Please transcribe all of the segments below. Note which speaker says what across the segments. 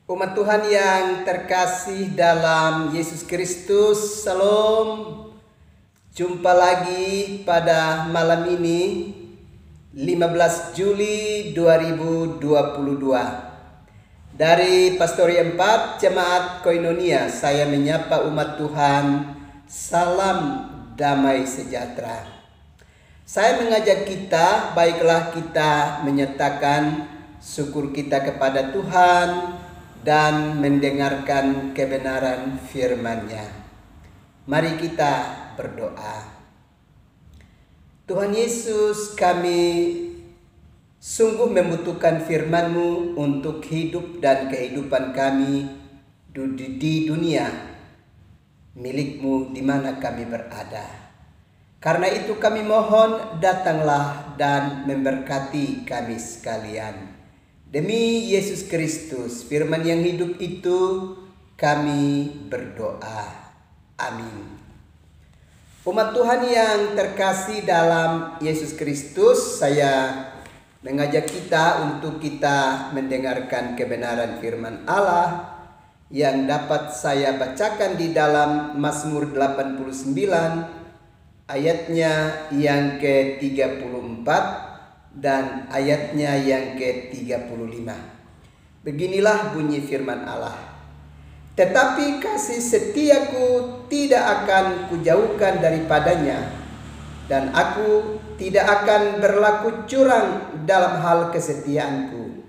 Speaker 1: Umat Tuhan yang terkasih dalam Yesus Kristus, Salam. Jumpa lagi pada malam ini 15 Juli 2022 dari Pastori 4 Jemaat Koinonia. Saya menyapa umat Tuhan, salam damai sejahtera. Saya mengajak kita, baiklah kita menyatakan syukur kita kepada Tuhan dan mendengarkan kebenaran firman-Nya. Mari kita berdoa. Tuhan Yesus, kami sungguh membutuhkan firman-Mu untuk hidup dan kehidupan kami di dunia milik-Mu di mana kami berada. Karena itu kami mohon, datanglah dan memberkati kami sekalian. Demi Yesus Kristus, firman yang hidup itu, kami berdoa. Amin. Umat Tuhan yang terkasih dalam Yesus Kristus, saya mengajak kita untuk kita mendengarkan kebenaran firman Allah yang dapat saya bacakan di dalam Mazmur 89 ayatnya yang ke-34 dan ayatnya yang ke-35. Beginilah bunyi firman Allah. Tetapi kasih setiaku tidak akan kujauhkan daripadanya, dan aku tidak akan berlaku curang dalam hal kesetiaanku.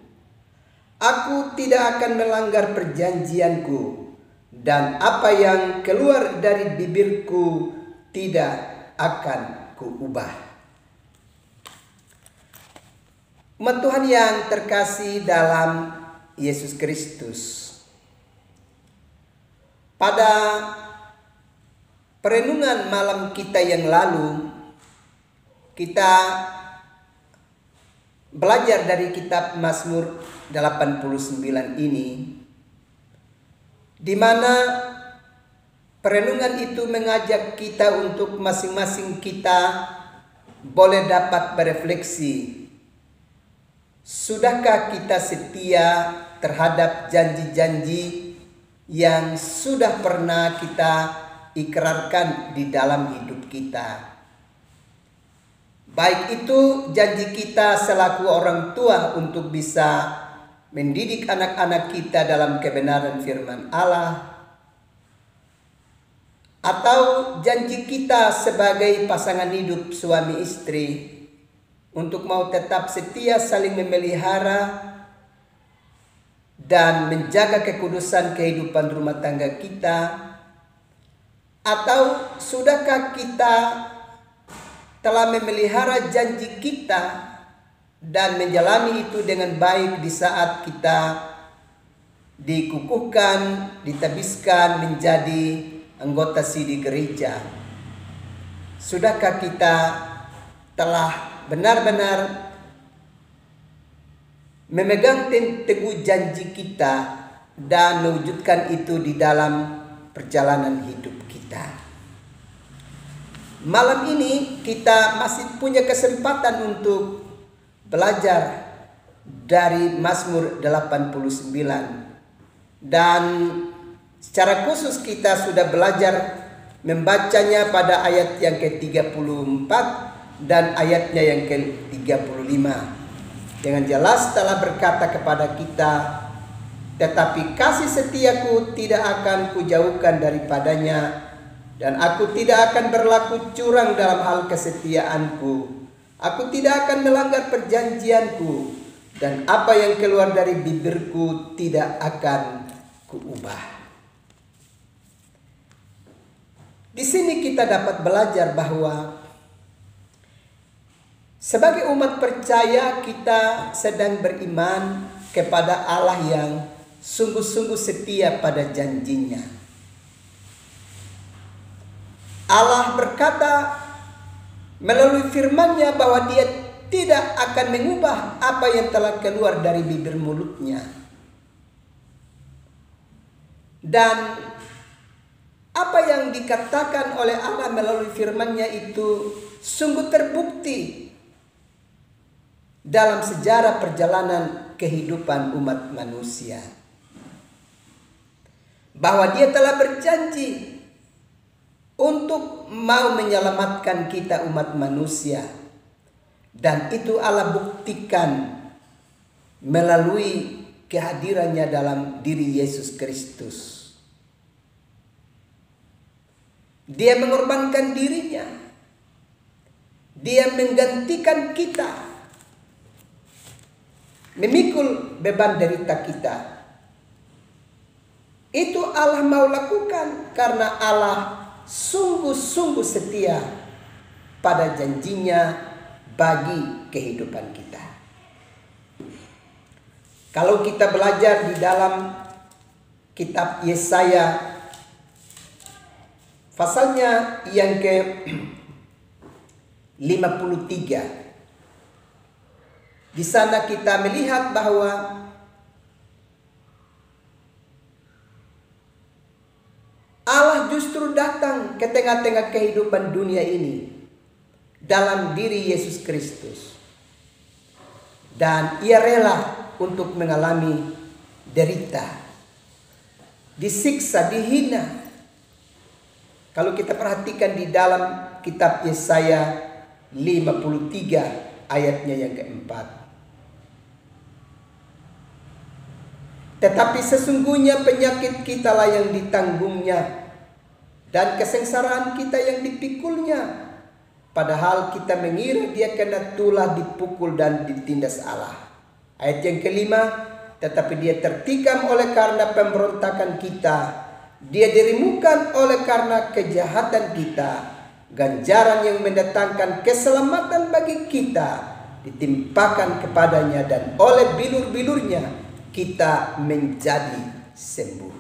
Speaker 1: Aku tidak akan melanggar perjanjianku, dan apa yang keluar dari bibirku tidak akan kuubah. Umat Tuhan yang terkasih dalam Yesus Kristus, pada perenungan malam kita yang lalu, kita belajar dari kitab Mazmur 89 ini, di mana perenungan itu mengajak kita untuk masing-masing kita boleh dapat berefleksi. Sudahkah kita setia terhadap janji-janji yang sudah pernah kita ikrarkan di dalam hidup kita? Baik itu janji kita selaku orang tua untuk bisa mendidik anak-anak kita dalam kebenaran firman Allah, atau janji kita sebagai pasangan hidup suami istri untuk mau tetap setia saling memelihara dan menjaga kekudusan kehidupan rumah tangga kita. Atau sudahkah kita telah memelihara janji kita dan menjalani itu dengan baik di saat kita dikukuhkan, ditabiskan menjadi anggota sidi gereja? Sudahkah kita telah benar-benar memegang teguh janji kita dan mewujudkan itu di dalam perjalanan hidup kita? Malam ini kita masih punya kesempatan untuk belajar dari Mazmur 89, dan secara khusus kita sudah belajar membacanya pada ayat yang ke-34 dan ayatnya yang ke-35. Dengan jelas telah berkata kepada kita, tetapi kasih setiaku tidak akan kujauhkan daripadanya, dan aku tidak akan berlaku curang dalam hal kesetiaanku. Aku tidak akan melanggar perjanjianku, dan apa yang keluar dari bibirku tidak akan kuubah. Di sini kita dapat belajar bahwa sebagai umat percaya kita sedang beriman kepada Allah yang sungguh-sungguh setia pada janjinya. Allah berkata melalui firman-Nya bahwa Dia tidak akan mengubah apa yang telah keluar dari bibir mulutnya. Dan apa yang dikatakan oleh Allah melalui firman-Nya itu sungguh terbukti dalam sejarah perjalanan kehidupan umat manusia. bahwa Dia telah berjanji untuk mau menyelamatkan kita umat manusia. Dan itu Allah buktikan melalui kehadirannya dalam diri Yesus Kristus. Dia mengorbankan dirinya. Dia menggantikan kita, memikul beban derita kita. Itu Allah mau lakukan karena Allah sungguh-sungguh setia pada janjinya bagi kehidupan kita. Kalau kita belajar di dalam kitab Yesaya pasalnya yang ke 53. Di sana kita melihat bahwa Allah justru datang ke tengah-tengah kehidupan dunia ini dalam diri Yesus Kristus. Dan Ia rela untuk mengalami derita, disiksa, dihina. Kalau kita perhatikan di dalam kitab Yesaya 53 ayatnya yang keempat. Tetapi sesungguhnya penyakit kitalah yang ditanggungnya dan kesengsaraan kita yang dipikulnya. Padahal kita mengira Dia kena tulah, dipukul dan ditindas Allah. Ayat yang kelima, tetapi Dia tertikam oleh karena pemberontakan kita. Dia dirimukan oleh karena kejahatan kita. Ganjaran yang mendatangkan keselamatan bagi kita ditimpakan kepadanya, dan oleh bilur-bilurnya kita menjadi sembuh.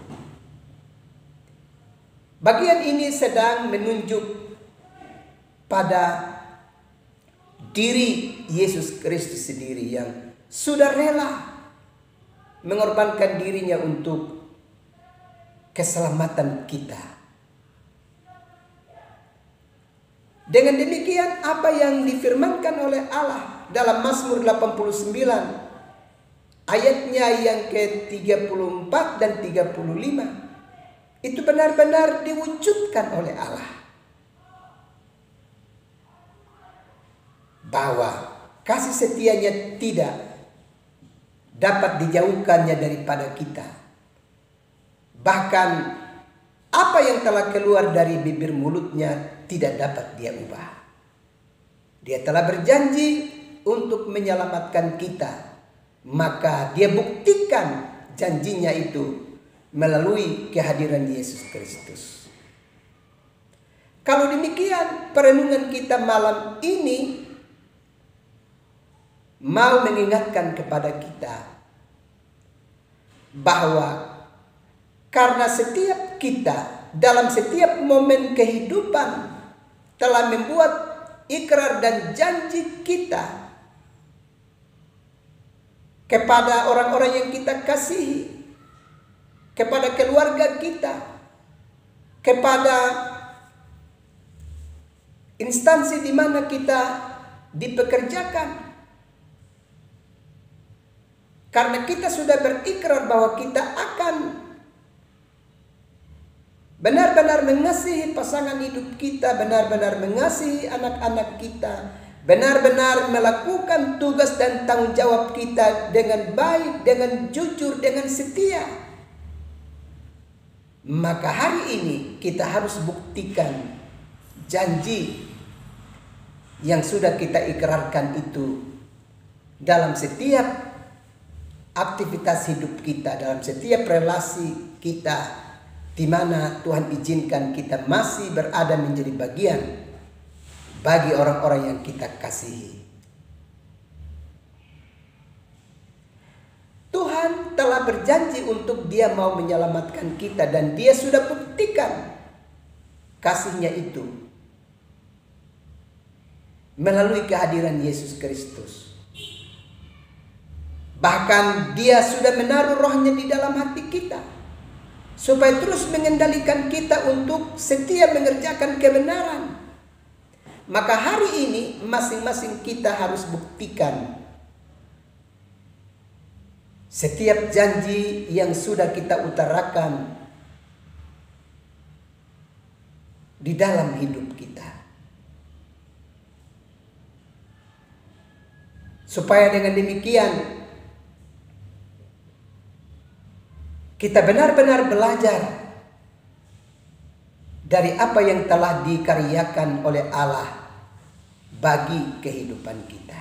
Speaker 1: Bagian ini sedang menunjuk pada diri Yesus Kristus sendiri yang sudah rela mengorbankan dirinya untuk keselamatan kita. Dengan demikian apa yang difirmankan oleh Allah dalam Mazmur 89 ayatnya yang ke-34 dan 35 itu benar-benar diwujudkan oleh Allah, bahwa kasih setianya tidak dapat dijauhkannya daripada kita. Bahkan apa yang telah keluar dari bibir mulutnya tidak dapat Dia ubah. Dia telah berjanji untuk menyelamatkan kita, maka Dia buktikan janjinya itu melalui kehadiran Yesus Kristus. Kalau demikian, perenungan kita malam ini mau mengingatkan kepada kita bahwa karena setiap kita dalam setiap momen kehidupan telah membuat ikrar dan janji kita kepada orang-orang yang kita kasihi, kepada keluarga kita, kepada instansi di mana kita dipekerjakan. Karena kita sudah berikrar bahwa kita akan benar-benar mengasihi pasangan hidup kita, benar-benar mengasihi anak-anak kita, benar-benar melakukan tugas dan tanggung jawab kita dengan baik, dengan jujur, dengan setia. Maka hari ini kita harus buktikan janji yang sudah kita ikrarkan itu dalam setiap aktivitas hidup kita, dalam setiap relasi kita, di mana Tuhan izinkan kita masih berada menjadi bagian bagi orang-orang yang kita kasihi. Tuhan telah berjanji untuk Dia mau menyelamatkan kita, dan Dia sudah buktikan kasih-Nya itu melalui kehadiran Yesus Kristus. Bahkan Dia sudah menaruh Roh-Nya di dalam hati kita, supaya terus mengendalikan kita untuk setia mengerjakan kebenaran. Maka hari ini masing-masing kita harus buktikan setiap janji yang sudah kita utarakan di dalam hidup kita. Supaya dengan demikian kita benar-benar belajar dari apa yang telah dikaryakan oleh Allah bagi kehidupan kita.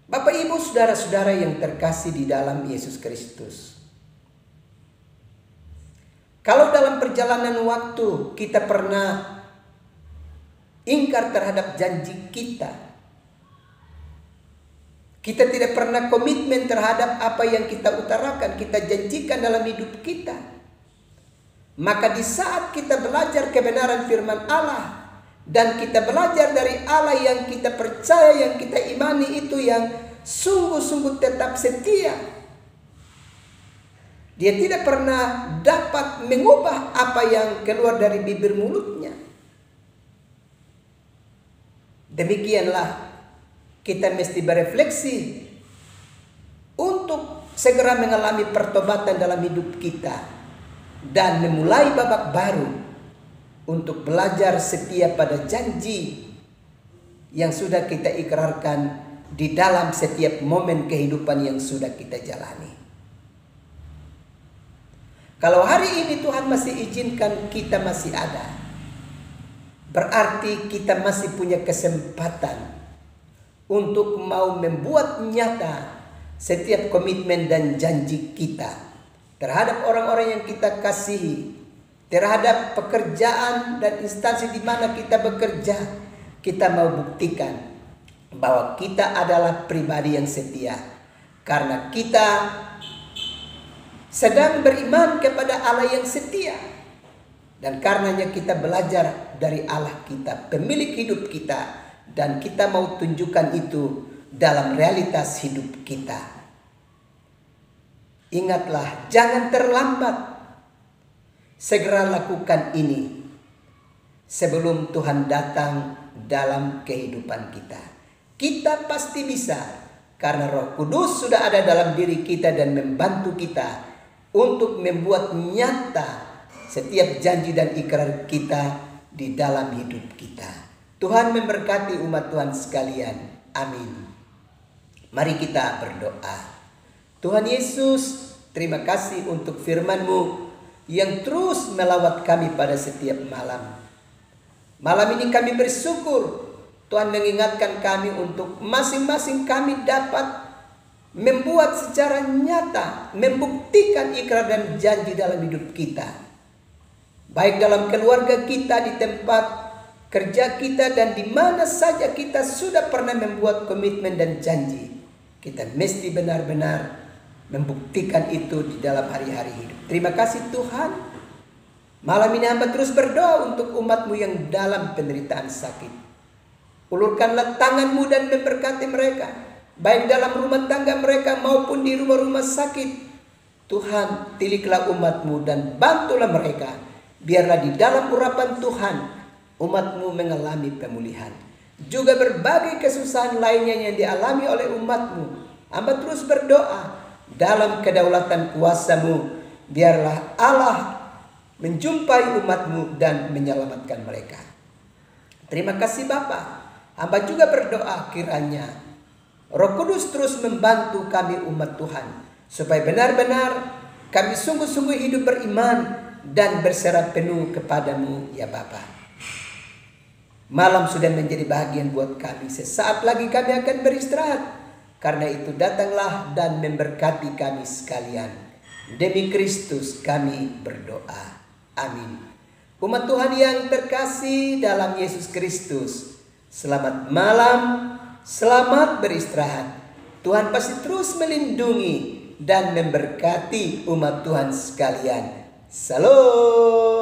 Speaker 1: Bapak, Ibu, saudara-saudara yang terkasih di dalam Yesus Kristus. Kalau dalam perjalanan waktu kita pernah ingkar terhadap janji kita, kita tidak pernah komitmen terhadap apa yang kita utarakan, kita janjikan dalam hidup kita, maka di saat kita belajar kebenaran firman Allah dan kita belajar dari Allah yang kita percaya, yang kita imani, itu yang sungguh-sungguh tetap setia, dia tidak pernah dapat mengubah apa yang keluar dari bibir mulutnya. Demikianlah kita mesti berefleksi untuk segera mengalami pertobatan dalam hidup kita dan memulai babak baru untuk belajar setia pada janji yang sudah kita ikrarkan di dalam setiap momen kehidupan yang sudah kita jalani. Kalau hari ini Tuhan masih izinkan kita masih ada, berarti kita masih punya kesempatan untuk mau membuat nyata setiap komitmen dan janji kita terhadap orang-orang yang kita kasihi, terhadap pekerjaan dan instansi di mana kita bekerja. Kita mau buktikan bahwa kita adalah pribadi yang setia karena kita sedang beriman kepada Allah yang setia, dan karenanya kita belajar dari Allah kita, pemilik hidup kita, dan kita mau tunjukkan itu dalam realitas hidup kita. Ingatlah, jangan terlambat, segera lakukan ini sebelum Tuhan datang dalam kehidupan kita. Kita pasti bisa karena Roh Kudus sudah ada dalam diri kita dan membantu kita untuk membuat nyata setiap janji dan ikrar kita di dalam hidup kita. Tuhan memberkati umat Tuhan sekalian. Amin. Mari kita berdoa. Tuhan Yesus, terima kasih untuk firman-Mu yang terus melawat kami pada setiap malam. Malam ini kami bersyukur Tuhan mengingatkan kami untuk masing-masing kami dapat membuat secara nyata, membuktikan ikrar dan janji dalam hidup kita. Baik dalam keluarga kita, di tempat kerja kita, dan di mana saja kita sudah pernah membuat komitmen dan janji. Kita mesti benar-benar membuktikan itu di dalam hari-hari hidup. Terima kasih Tuhan. Malam ini hamba terus berdoa untuk umat-Mu yang dalam penderitaan sakit. Ulurkanlah tangan-Mu dan memberkati mereka, baik dalam rumah tangga mereka maupun di rumah-rumah sakit. Tuhan, tiliklah umat-Mu dan bantulah mereka. Biarlah di dalam urapan Tuhan, umat-Mu mengalami pemulihan. Juga berbagai kesusahan lainnya yang dialami oleh umat-Mu, hamba terus berdoa dalam kedaulatan kuasa-Mu. Biarlah Allah menjumpai umat-Mu dan menyelamatkan mereka. Terima kasih Bapa. Hamba juga berdoa kiranya Roh Kudus terus membantu kami umat Tuhan, supaya benar-benar kami sungguh-sungguh hidup beriman dan berserah penuh kepadamu ya Bapa. Malam sudah menjadi bahagian buat kami. Sesaat lagi kami akan beristirahat. Karena itu datanglah dan memberkati kami sekalian. Demi Kristus kami berdoa. Amin. Umat Tuhan yang terkasih dalam Yesus Kristus, selamat malam, selamat beristirahat. Tuhan pasti terus melindungi dan memberkati umat Tuhan sekalian. Salam.